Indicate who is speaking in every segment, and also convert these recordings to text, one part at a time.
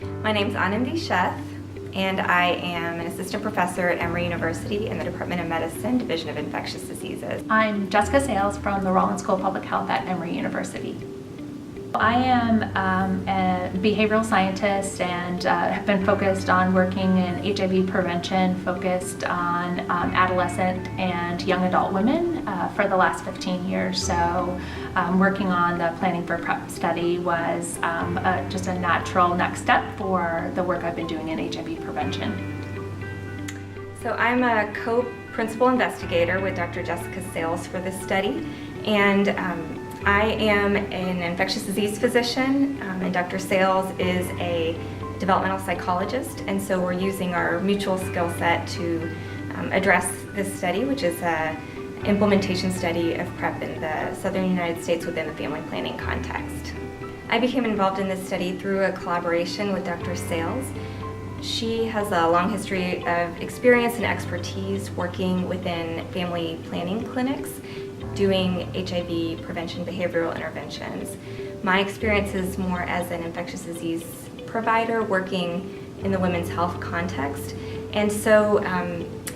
Speaker 1: My name's Anandi Sheth, and I am an assistant professor at Emory University in the Department of Medicine, Division of Infectious Diseases.
Speaker 2: I'm Jessica Sales from the Rollins School of Public Health at Emory University. I am a behavioral scientist and have been focused on working in HIV prevention, focused on adolescent and young adult women for the last 15 years. So working on the Planning for PrEP study was just a natural next step for the work I've been doing in HIV prevention.
Speaker 1: So I'm a co-principal investigator with Dr. Jessica Sales for this study, and I am an infectious disease physician, and Dr. Sales is a developmental psychologist, and so we're using our mutual skill set to address this study, which is an implementation study of PrEP in the southern United States within the family planning context. I became involved in this study through a collaboration with Dr. Sales. She has a long history of experience and expertise working within family planning clinics, doing HIV prevention behavioral interventions. My experience is more as an infectious disease provider working in the women's health context. And so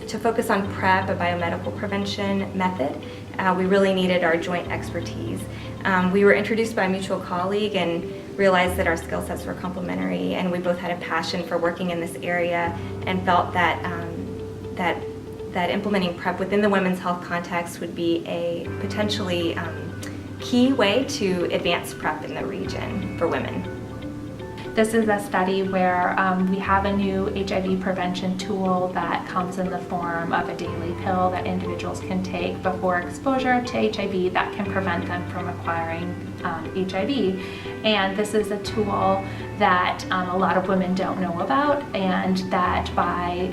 Speaker 1: to focus on PrEP, a biomedical prevention method, we really needed our joint expertise. We were introduced by a mutual colleague and realized that our skill sets were complementary, and we both had a passion for working in this area and felt that that implementing PrEP within the women's health context would be a potentially key way to advance PrEP in the region for women.
Speaker 2: This is a study where we have a new HIV prevention tool that comes in the form of a daily pill that individuals can take before exposure to HIV that can prevent them from acquiring HIV. And this is a tool that a lot of women don't know about, and that by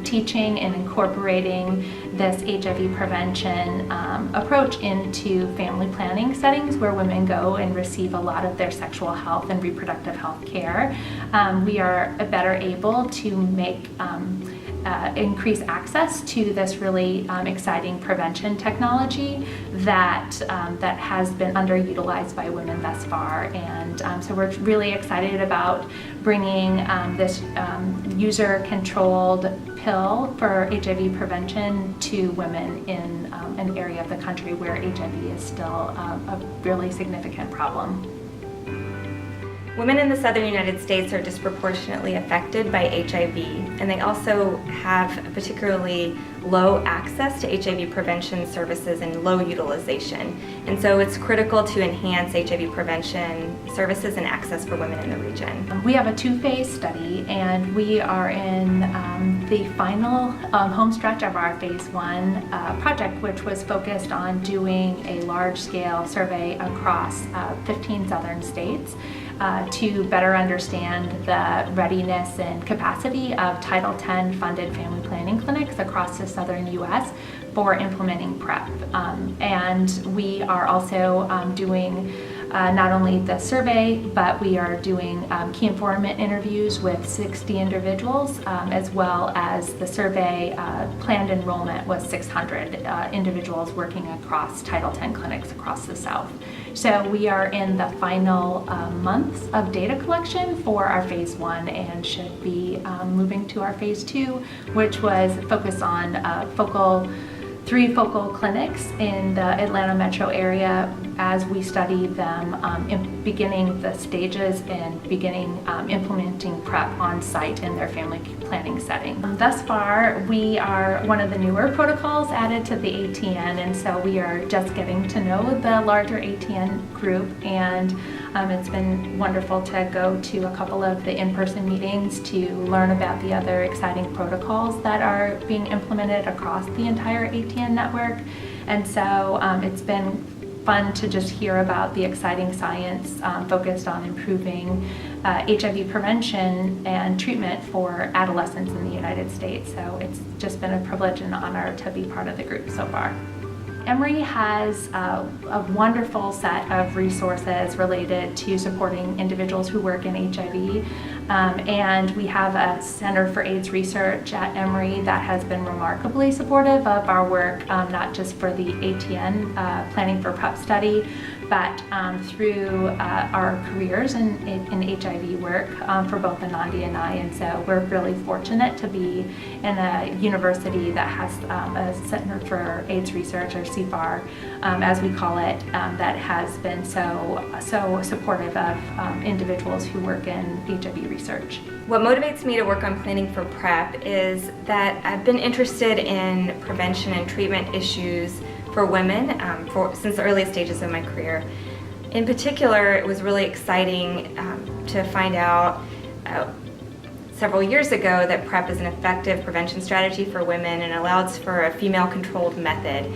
Speaker 2: teaching and incorporating this HIV prevention approach into family planning settings where women go and receive a lot of their sexual health and reproductive health care, we are better able to make increase access to this really exciting prevention technology that has been underutilized by women thus far. And so we're really excited about bringing this user-controlled pill for HIV prevention to women in an area of the country where HIV is still a really significant problem.
Speaker 1: Women in the southern United States are disproportionately affected by HIV, and they also have particularly low access to HIV prevention services and low utilization. And so it's critical to enhance HIV prevention services and access for women in the region.
Speaker 2: We have a two-phase study, and we are in the final home stretch of our phase 1 project, which was focused on doing a large-scale survey across 15 southern states to better understand the readiness and capacity of Title X funded family planning clinics across the southern U.S. for implementing PrEP. And we are also doing not only the survey, but we are doing key informant interviews with 60 individuals, as well as the survey planned enrollment was 600 individuals working across Title X clinics across the South. So we are in the final months of data collection for our phase 1 and should be moving to our phase 2, which was focused on 3 focal clinics in the Atlanta metro area as we study them beginning the stages and beginning implementing PrEP on site in their family planning setting. Thus far, we are one of the newer protocols added to the ATN, and so we are just getting to know the larger ATN group, and it's been wonderful to go to a couple of the in-person meetings to learn about the other exciting protocols that are being implemented across the entire ATN network. And so it's been fun to just hear about the exciting science focused on improving HIV prevention and treatment for adolescents in the United States. So it's just been a privilege and honor to be part of the group so far. Emory has a wonderful set of resources related to supporting individuals who work in HIV. And we have a Center for AIDS Research at Emory that has been remarkably supportive of our work, not just for the ATN Planning for PrEP study, but through our careers in HIV work for both Anandi and I, and so we're really fortunate to be in a university that has a Center for AIDS Research, or CFAR, as we call it, that has been so supportive of individuals who work in HIV research.
Speaker 1: What motivates me to work on planning for PrEP is that I've been interested in prevention and treatment issues for women since the earliest stages of my career. In particular, it was really exciting to find out several years ago that PrEP is an effective prevention strategy for women and allows for a female-controlled method,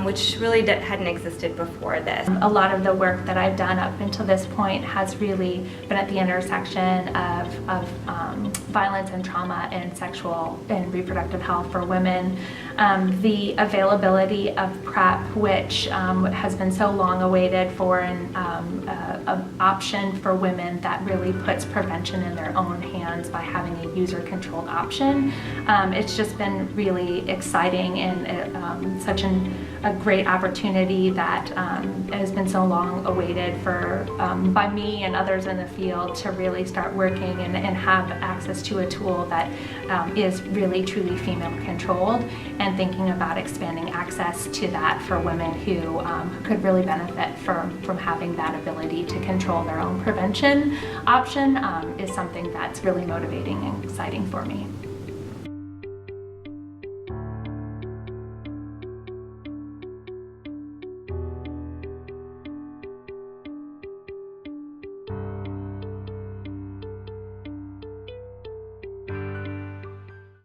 Speaker 1: which really hadn't existed before this.
Speaker 2: A lot of the work that I've done up until this point has really been at the intersection of violence and trauma and sexual and reproductive health for women. The availability of PrEP, which has been so long awaited for an option for women that really puts prevention in their own hands by having a user-controlled option. It's just been really exciting and such a great opportunity that has been so long awaited for by me and others in the field to really start working and have access to a tool that is really truly female controlled, and thinking about expanding access to that for women who could really benefit from having that ability to control their own prevention option is something that's really motivating and exciting for me.